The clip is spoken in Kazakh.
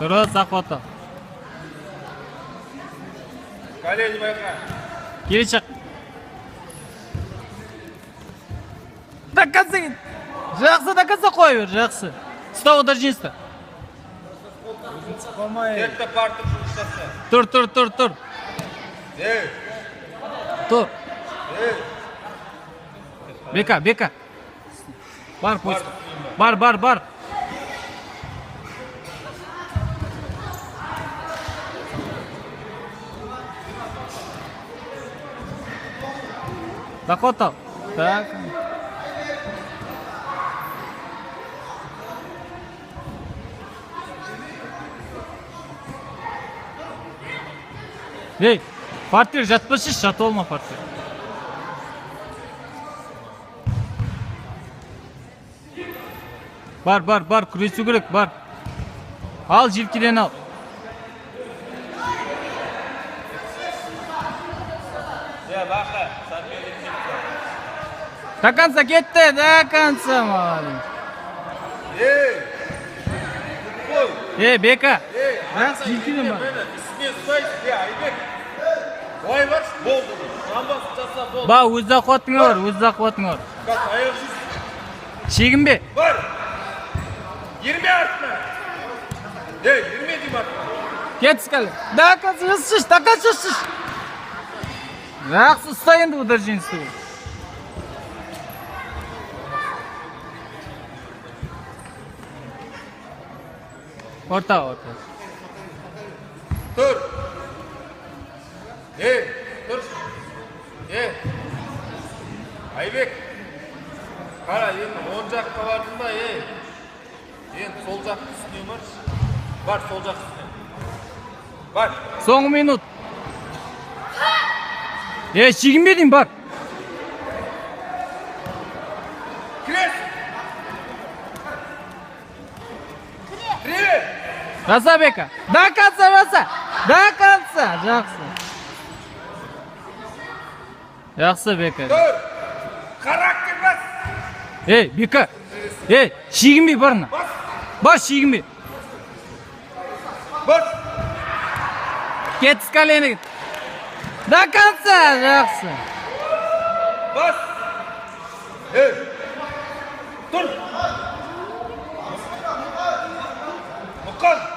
Дұрыс, Ақбота. Колени байқа. Кері шық. До конца кет. Жақсы, до конца қой бер, жақсы. Ұста удержинство. Кетті партып жұмыс жаса. Тұр. Ей, Тұр. ей. Бека. Бар, пусть. Бар. Dakota. Так. Ей, партер жатпашы, жатып olma партер. Бар, күресу керек, бар. Ал, желкеден ал. Бақа, До конца кетті, до конца, молодец. Ей, Бека. Жақсы, желкеден бар. Үстіне ұстайсың, Айбек. Ой бар, болды. Жамбасын жаса, болды. Ба, өз ақуатың бар. Қас, аяқ жүз. Шегінбе. Бар. Ерме артына. Ерме дейм артына. Кет скалы. До конца шыш. Жақсы, ұста енді удержинство. Орта. Тұр. Тұр. Айбек. Қара, енді оң жаққа бардың ба, енді сол жақты үстіне баршы. Бар, сол жақты үстіне. Бар. Соңғы минут. Шегінбе дейм, бар. Крес. Привет. Жаса, Бека. До конца жаса. Жақсы, Бека. Тұр. Характер бас. Бека. Шегінбе барына. Бас, шегінбе. Бас. Кет с колени. До конца, жақсы. Бас. Тұр. Мұқан.